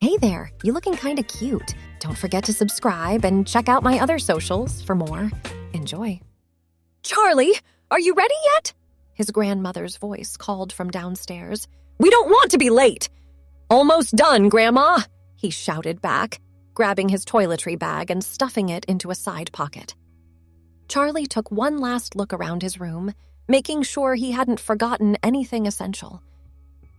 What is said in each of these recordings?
Hey there, you looking kinda cute. Don't forget to subscribe and check out my other socials for more. Enjoy. Charlie, are you ready yet? His grandmother's voice called from downstairs. We don't want to be late. Almost done, Grandma, he shouted back, grabbing his toiletry bag and stuffing it into a side pocket. Charlie took one last look around his room, making sure he hadn't forgotten anything essential.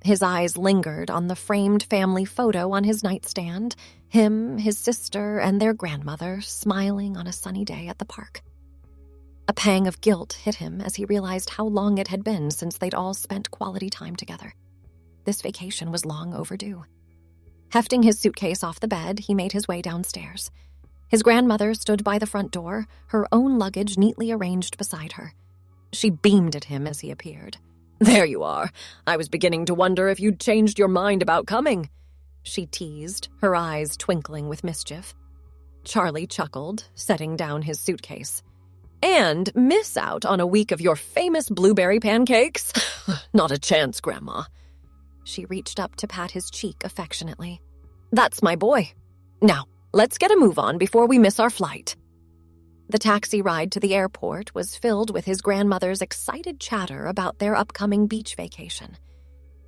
His eyes lingered on the framed family photo on his nightstand, him, his sister, and their grandmother smiling on a sunny day at the park. A pang of guilt hit him as he realized how long it had been since they'd all spent quality time together. This vacation was long overdue. Hefting his suitcase off the bed, he made his way downstairs. His grandmother stood by the front door, her own luggage neatly arranged beside her. She beamed at him as he appeared. There you are. I was beginning to wonder if you'd changed your mind about coming, she teased, her eyes twinkling with mischief. Charlie chuckled, setting down his suitcase. And miss out on a week of your famous blueberry pancakes? Not a chance, Grandma. She reached up to pat his cheek affectionately. That's my boy. Now, let's get a move on before we miss our flight. The taxi ride to the airport was filled with his grandmother's excited chatter about their upcoming beach vacation.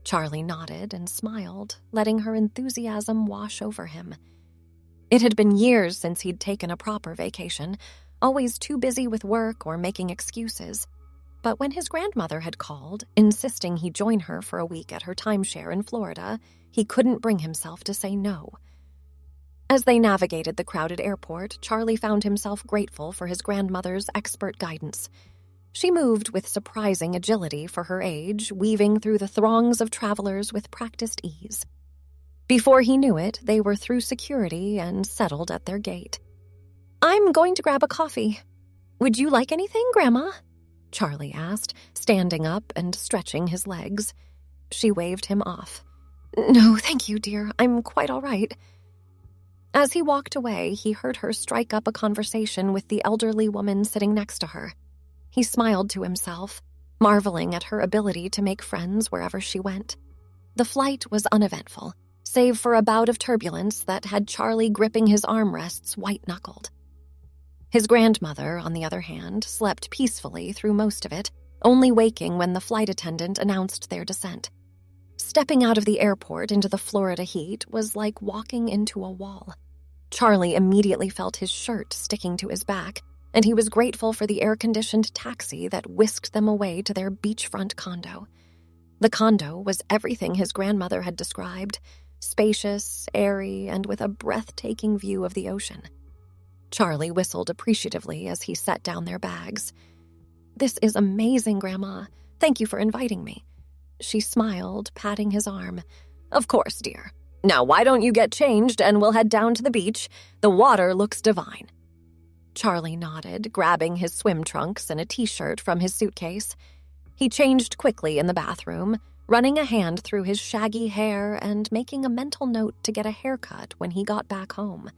Charlie nodded and smiled, letting her enthusiasm wash over him. It had been years since he'd taken a proper vacation, always too busy with work or making excuses. But when his grandmother had called, insisting he join her for a week at her timeshare in Florida, he couldn't bring himself to say no. As they navigated the crowded airport, Charlie found himself grateful for his grandmother's expert guidance. She moved with surprising agility for her age, weaving through the throngs of travelers with practiced ease. Before he knew it, they were through security and settled at their gate. I'm going to grab a coffee. Would you like anything, Grandma? Charlie asked, standing up and stretching his legs. She waved him off. No, thank you, dear. I'm quite all right. As he walked away, he heard her strike up a conversation with the elderly woman sitting next to her. He smiled to himself, marveling at her ability to make friends wherever she went. The flight was uneventful, save for a bout of turbulence that had Charlie gripping his armrests white-knuckled. His grandmother, on the other hand, slept peacefully through most of it, only waking when the flight attendant announced their descent. Stepping out of the airport into the Florida heat was like walking into a wall. Charlie immediately felt his shirt sticking to his back, and he was grateful for the air-conditioned taxi that whisked them away to their beachfront condo. The condo was everything his grandmother had described, spacious, airy, and with a breathtaking view of the ocean. Charlie whistled appreciatively as he set down their bags. This is amazing, Grandma. Thank you for inviting me. She smiled, patting his arm. Of course, dear. Now, why don't you get changed and we'll head down to the beach? The water looks divine. Charlie nodded, grabbing his swim trunks and a t-shirt from his suitcase. He changed quickly in the bathroom, running a hand through his shaggy hair and making a mental note to get a haircut when he got back home.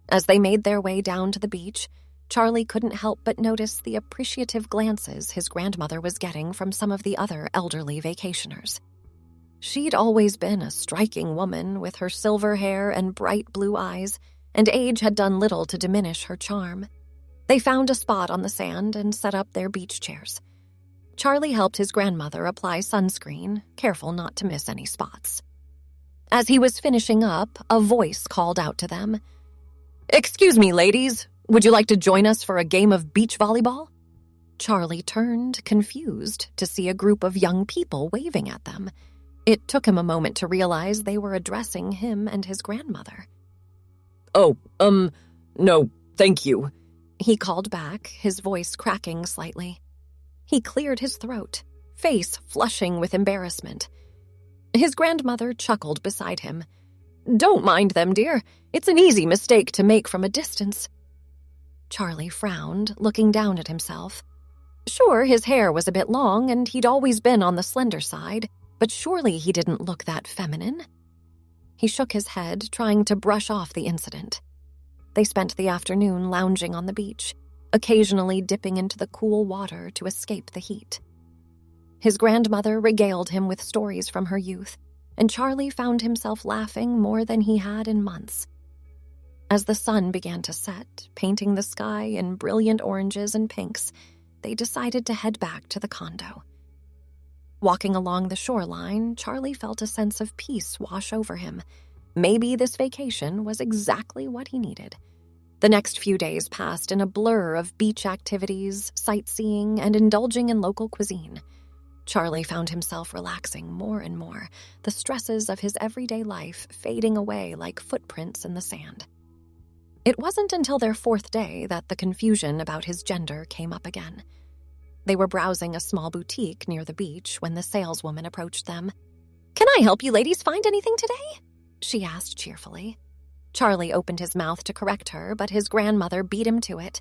As they made their way down to the beach, Charlie couldn't help but notice the appreciative glances his grandmother was getting from some of the other elderly vacationers. She'd always been a striking woman with her silver hair and bright blue eyes, and age had done little to diminish her charm. They found a spot on the sand and set up their beach chairs. Charlie helped his grandmother apply sunscreen, careful not to miss any spots. As he was finishing up, a voice called out to them. Excuse me, ladies. Would you like to join us for a game of beach volleyball? Charlie turned, confused, to see a group of young people waving at them. It took him a moment to realize they were addressing him and his grandmother. Oh, no, thank you, he called back, his voice cracking slightly. He cleared his throat, face flushing with embarrassment. His grandmother chuckled beside him. Don't mind them, dear. It's an easy mistake to make from a distance. Charlie frowned, looking down at himself. Sure, his hair was a bit long, and he'd always been on the slender side, but surely he didn't look that feminine. He shook his head, trying to brush off the incident. They spent the afternoon lounging on the beach, occasionally dipping into the cool water to escape the heat. His grandmother regaled him with stories from her youth, and Charlie found himself laughing more than he had in months. As the sun began to set, painting the sky in brilliant oranges and pinks, they decided to head back to the condo. Walking along the shoreline, Charlie felt a sense of peace wash over him. Maybe this vacation was exactly what he needed. The next few days passed in a blur of beach activities, sightseeing, and indulging in local cuisine. Charlie found himself relaxing more and more, the stresses of his everyday life fading away like footprints in the sand. It wasn't until their fourth day that the confusion about his gender came up again. They were browsing a small boutique near the beach when the saleswoman approached them. "Can I help you ladies find anything today?" she asked cheerfully. Charlie opened his mouth to correct her, but his grandmother beat him to it.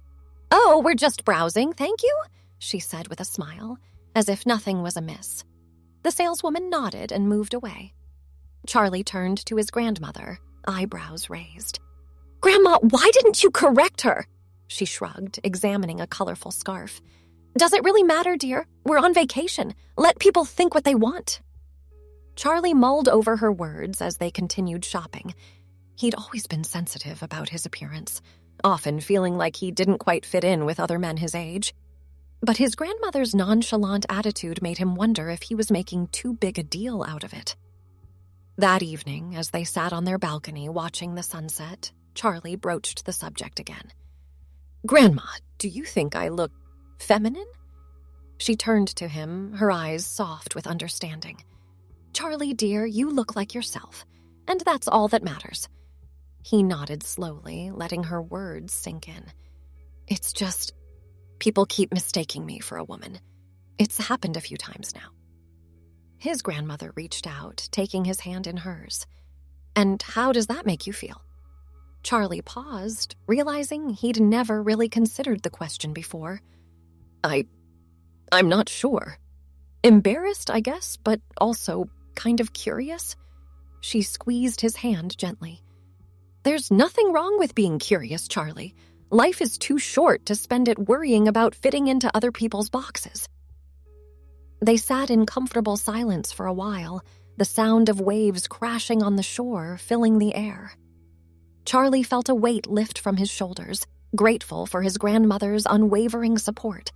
"Oh, we're just browsing, thank you," she said with a smile, as if nothing was amiss. The saleswoman nodded and moved away. Charlie turned to his grandmother, eyebrows raised. "Grandma, why didn't you correct her?" She shrugged, examining a colorful scarf. "Does it really matter, dear? We're on vacation. Let people think what they want." Charlie mulled over her words as they continued shopping. He'd always been sensitive about his appearance, often feeling like he didn't quite fit in with other men his age. But his grandmother's nonchalant attitude made him wonder if he was making too big a deal out of it. That evening, as they sat on their balcony watching the sunset, Charlie broached the subject again. "Grandma, do you think I look feminine?" She turned to him, her eyes soft with understanding. "Charlie, dear, you look like yourself, and that's all that matters." He nodded slowly, letting her words sink in. "It's just, people keep mistaking me for a woman. It's happened a few times now." His grandmother reached out, taking his hand in hers. "And how does that make you feel?" Charlie paused, realizing he'd never really considered the question before. I'm not sure. Embarrassed, I guess, but also kind of curious." She squeezed his hand gently. "There's nothing wrong with being curious, Charlie. Life is too short to spend it worrying about fitting into other people's boxes." They sat in comfortable silence for a while, the sound of waves crashing on the shore filling the air. Charlie felt a weight lift from his shoulders, grateful for his grandmother's unwavering support.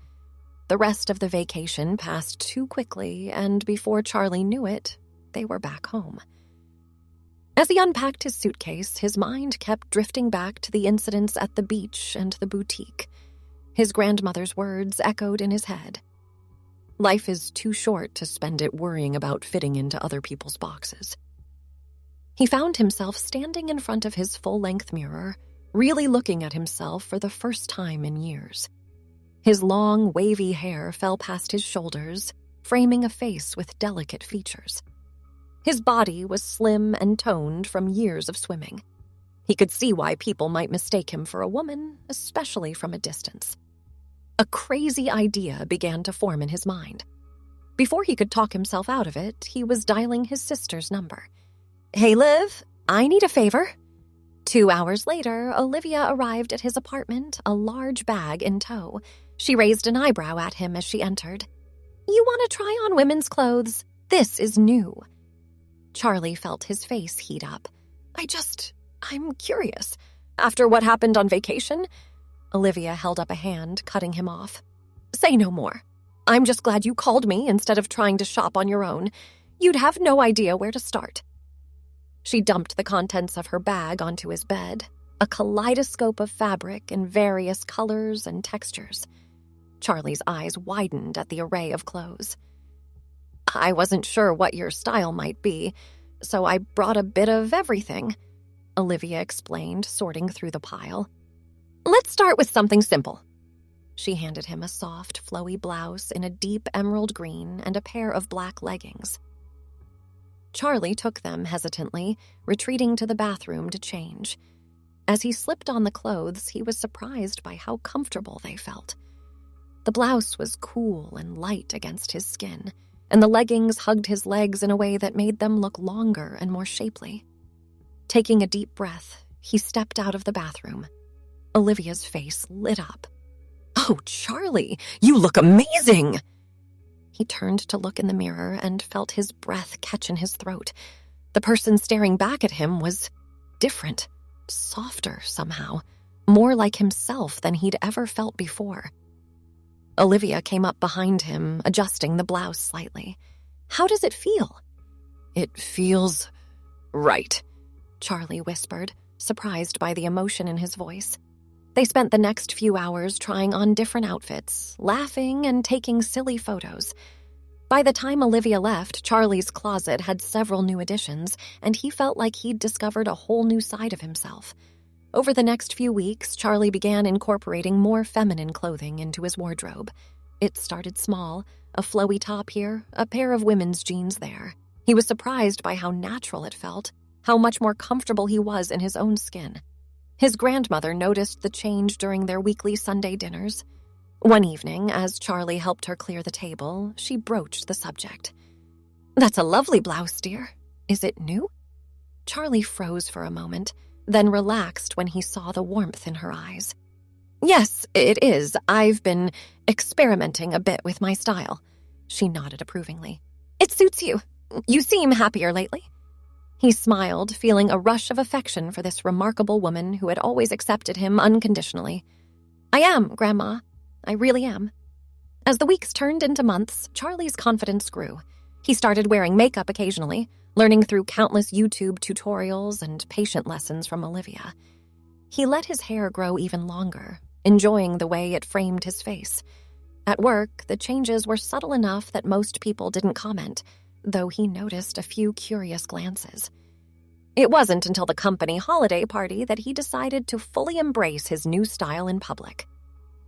The rest of the vacation passed too quickly, and before Charlie knew it, they were back home. As he unpacked his suitcase, his mind kept drifting back to the incidents at the beach and the boutique. His grandmother's words echoed in his head. Life is too short to spend it worrying about fitting into other people's boxes. He found himself standing in front of his full-length mirror, really looking at himself for the first time in years. His long, wavy hair fell past his shoulders, framing a face with delicate features. His body was slim and toned from years of swimming. He could see why people might mistake him for a woman, especially from a distance. A crazy idea began to form in his mind. Before he could talk himself out of it, he was dialing his sister's number. "Hey, Liv, I need a favor." 2 hours later, Olivia arrived at his apartment, a large bag in tow. She raised an eyebrow at him as she entered. "You want to try on women's clothes? This is new." Charlie felt his face heat up. I'm curious. After what happened on vacation?" Olivia held up a hand, cutting him off. "Say no more. I'm just glad you called me instead of trying to shop on your own. You'd have no idea where to start." She dumped the contents of her bag onto his bed, a kaleidoscope of fabric in various colors and textures. Charlie's eyes widened at the array of clothes. "I wasn't sure what your style might be, so I brought a bit of everything," Olivia explained, sorting through the pile. "Let's start with something simple." She handed him a soft, flowy blouse in a deep emerald green and a pair of black leggings. Charlie took them hesitantly, retreating to the bathroom to change. As he slipped on the clothes, he was surprised by how comfortable they felt. The blouse was cool and light against his skin, and the leggings hugged his legs in a way that made them look longer and more shapely. Taking a deep breath, he stepped out of the bathroom. Olivia's face lit up. "Oh, Charlie, you look amazing!" He turned to look in the mirror and felt his breath catch in his throat. The person staring back at him was different, softer somehow, more like himself than he'd ever felt before. Olivia came up behind him, adjusting the blouse slightly. "How does it feel?" "It feels right," Charlie whispered, surprised by the emotion in his voice. They spent the next few hours trying on different outfits, laughing and taking silly photos. By the time Olivia left, Charlie's closet had several new additions, and he felt like he'd discovered a whole new side of himself. Over the next few weeks, Charlie began incorporating more feminine clothing into his wardrobe. It started small, a flowy top here, a pair of women's jeans there. He was surprised by how natural it felt, how much more comfortable he was in his own skin. His grandmother noticed the change during their weekly Sunday dinners. One evening, as Charlie helped her clear the table, she broached the subject. "That's a lovely blouse, dear. Is it new?" Charlie froze for a moment, then relaxed when he saw the warmth in her eyes. "Yes, it is. I've been experimenting a bit with my style." She nodded approvingly. "It suits you. You seem happier lately." He smiled, feeling a rush of affection for this remarkable woman who had always accepted him unconditionally. "I am, Grandma. I really am." As the weeks turned into months, Charlie's confidence grew. He started wearing makeup occasionally, learning through countless YouTube tutorials and patient lessons from Olivia. He let his hair grow even longer, enjoying the way it framed his face. At work, the changes were subtle enough that most people didn't comment, though he noticed a few curious glances. It wasn't until the company holiday party that he decided to fully embrace his new style in public.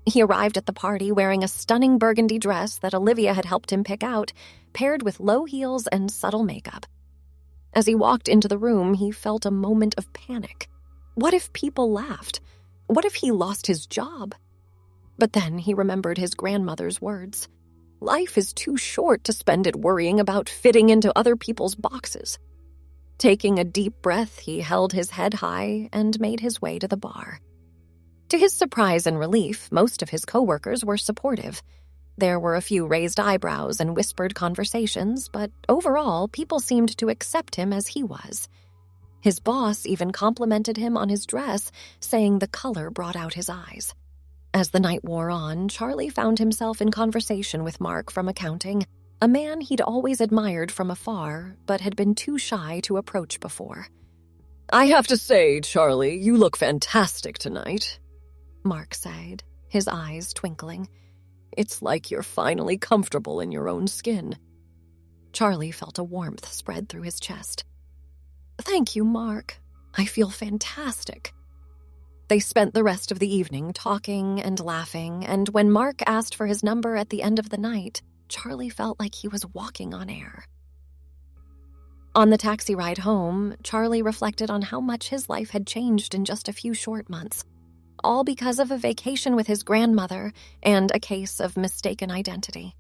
He arrived at the party wearing a stunning burgundy dress that Olivia had helped him pick out, paired with low heels and subtle makeup. As he walked into the room, he felt a moment of panic. What if people laughed? What if he lost his job? But then he remembered his grandmother's words. Life is too short to spend it worrying about fitting into other people's boxes. Taking a deep breath, he held his head high and made his way to the bar. To his surprise and relief, most of his coworkers were supportive. There were a few raised eyebrows and whispered conversations, but overall, people seemed to accept him as he was. His boss even complimented him on his dress, saying the color brought out his eyes. As the night wore on, Charlie found himself in conversation with Mark from accounting, a man he'd always admired from afar, but had been too shy to approach before. "I have to say, Charlie, you look fantastic tonight," Mark said, his eyes twinkling. "It's like you're finally comfortable in your own skin." Charlie felt a warmth spread through his chest. "Thank you, Mark. I feel fantastic." They spent the rest of the evening talking and laughing, and when Mark asked for his number at the end of the night, Charlie felt like he was walking on air. On the taxi ride home, Charlie reflected on how much his life had changed in just a few short months, all because of a vacation with his grandmother and a case of mistaken identity.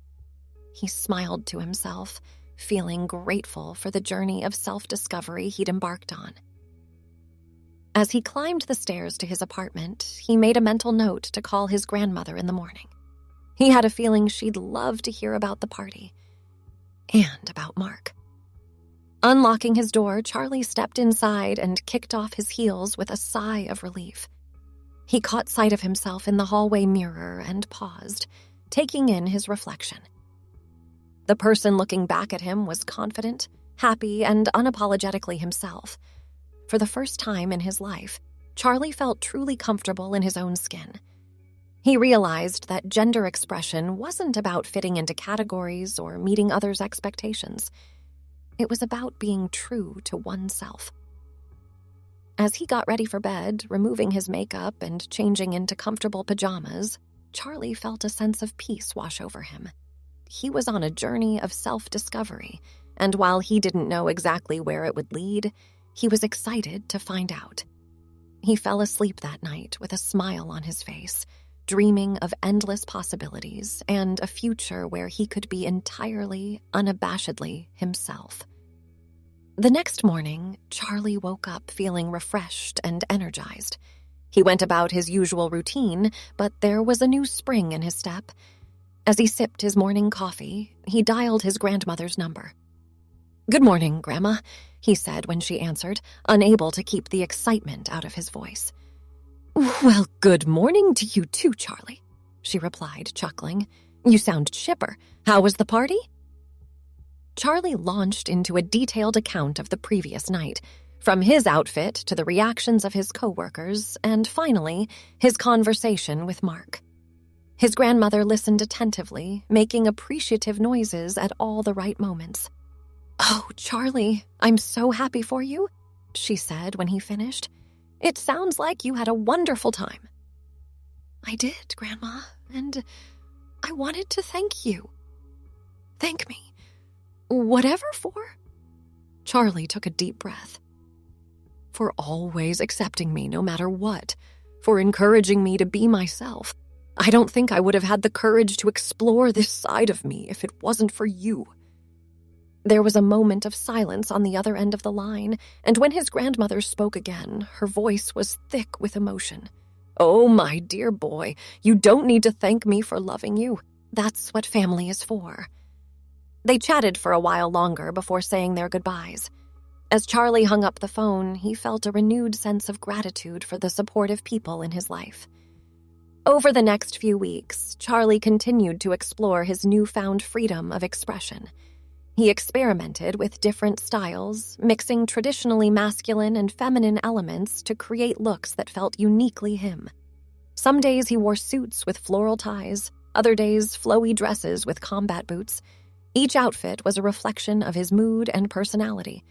He smiled to himself, feeling grateful for the journey of self-discovery he'd embarked on. As he climbed the stairs to his apartment, he made a mental note to call his grandmother in the morning. He had a feeling she'd love to hear about the party and about Mark. Unlocking his door, Charlie stepped inside and kicked off his heels with a sigh of relief. He caught sight of himself in the hallway mirror and paused, taking in his reflection. The person looking back at him was confident, happy, and unapologetically himself. For the first time in his life, Charlie felt truly comfortable in his own skin. He realized that gender expression wasn't about fitting into categories or meeting others' expectations. It was about being true to oneself. As he got ready for bed, removing his makeup and changing into comfortable pajamas, Charlie felt a sense of peace wash over him. He was on a journey of self-discovery, and while he didn't know exactly where it would lead, he was excited to find out. He fell asleep that night with a smile on his face, dreaming of endless possibilities and a future where he could be entirely, unabashedly himself. The next morning, Charlie woke up feeling refreshed and energized. He went about his usual routine, but there was a new spring in his step. As he sipped his morning coffee, he dialed his grandmother's number. "Good morning, Grandma," he said when she answered, unable to keep the excitement out of his voice. "Well, good morning to you too, Charlie," she replied, chuckling. "You sound chipper. How was the party?" Charlie launched into a detailed account of the previous night, from his outfit to the reactions of his coworkers, and finally, his conversation with Mark. His grandmother listened attentively, making appreciative noises at all the right moments. "Oh, Charlie, I'm so happy for you," she said when he finished. "It sounds like you had a wonderful time." "I did, Grandma, and I wanted to thank you." "Thank me? Whatever for?" Charlie took a deep breath. "For always accepting me no matter what, for encouraging me to be myself. I don't think I would have had the courage to explore this side of me if it wasn't for you." There was a moment of silence on the other end of the line, and when his grandmother spoke again, her voice was thick with emotion. "Oh, my dear boy, you don't need to thank me for loving you. That's what family is for." They chatted for a while longer before saying their goodbyes. As Charlie hung up the phone, he felt a renewed sense of gratitude for the supportive people in his life. Over the next few weeks, Charlie continued to explore his newfound freedom of expression. He experimented with different styles, mixing traditionally masculine and feminine elements to create looks that felt uniquely him. Some days he wore suits with floral ties, other days flowy dresses with combat boots. Each outfit was a reflection of his mood and personality.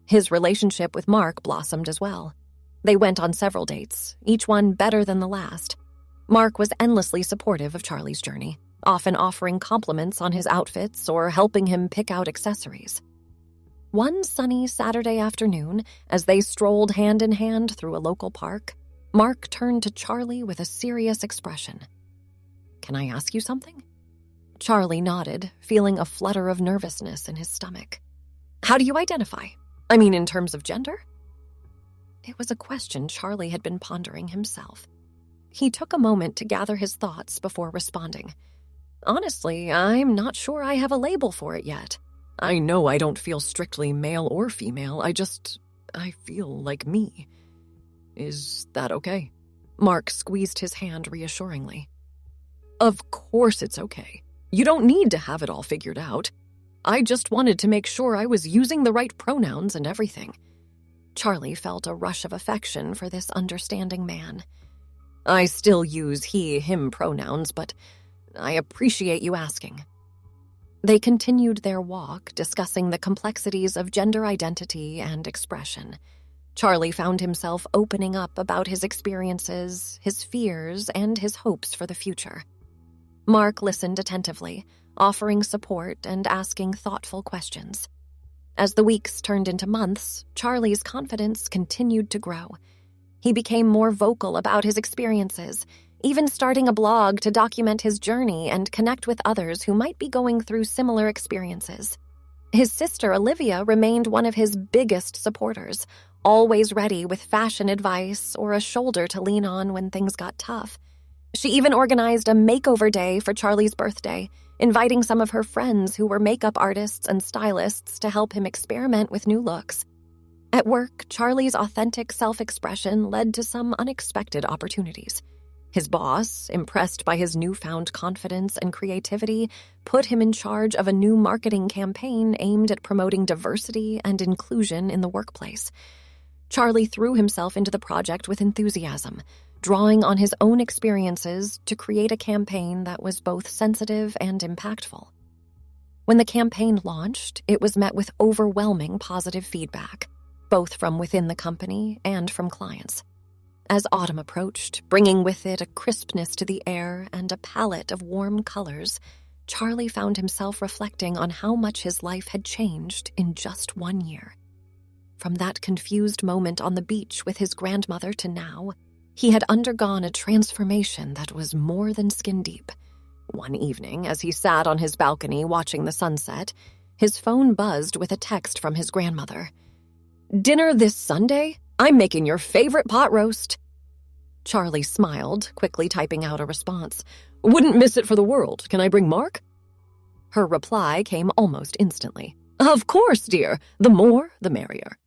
His relationship with Mark blossomed as well. They went on several dates, each one better than the last. Mark was endlessly supportive of Charlie's journey, often offering compliments on his outfits or helping him pick out accessories. One sunny Saturday afternoon, as they strolled hand in hand through a local park, Mark turned to Charlie with a serious expression. "Can I ask you something?" Charlie nodded, feeling a flutter of nervousness in his stomach. "How do you identify? I mean, in terms of gender?" It was a question Charlie had been pondering himself. He took a moment to gather his thoughts before responding. "Honestly, I'm not sure I have a label for it yet. I know I don't feel strictly male or female, I feel like me. Is that okay?" Mark squeezed his hand reassuringly. "Of course it's okay. You don't need to have it all figured out. I just wanted to make sure I was using the right pronouns and everything." Charlie felt a rush of affection for this understanding man. "I still use he, him pronouns, but I appreciate you asking." They continued their walk, discussing the complexities of gender identity and expression. Charlie found himself opening up about his experiences, his fears, and his hopes for the future. Mark listened attentively, offering support and asking thoughtful questions. As the weeks turned into months, Charlie's confidence continued to grow. He became more vocal about his experiences, even starting a blog to document his journey and connect with others who might be going through similar experiences. His sister Olivia remained one of his biggest supporters, always ready with fashion advice or a shoulder to lean on when things got tough. She even organized a makeover day for Charlie's birthday, inviting some of her friends who were makeup artists and stylists to help him experiment with new looks. At work, Charlie's authentic self-expression led to some unexpected opportunities. His boss, impressed by his newfound confidence and creativity, put him in charge of a new marketing campaign aimed at promoting diversity and inclusion in the workplace. Charlie threw himself into the project with enthusiasm, drawing on his own experiences to create a campaign that was both sensitive and impactful. When the campaign launched, it was met with overwhelming positive feedback, both from within the company and from clients. As autumn approached, bringing with it a crispness to the air and a palette of warm colors, Charlie found himself reflecting on how much his life had changed in just 1 year. From that confused moment on the beach with his grandmother to now, he had undergone a transformation that was more than skin deep. One evening, as he sat on his balcony watching the sunset, his phone buzzed with a text from his grandmother. "Dinner this Sunday? I'm making your favorite pot roast." Charlie smiled, quickly typing out a response. "Wouldn't miss it for the world. Can I bring Mark?" Her reply came almost instantly. Of course, dear. The more, the merrier.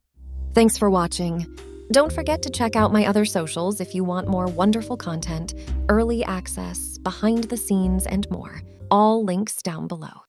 Thanks for watching. Don't forget to check out my other socials if you want more wonderful content, early access, behind the scenes, and more. All links down below.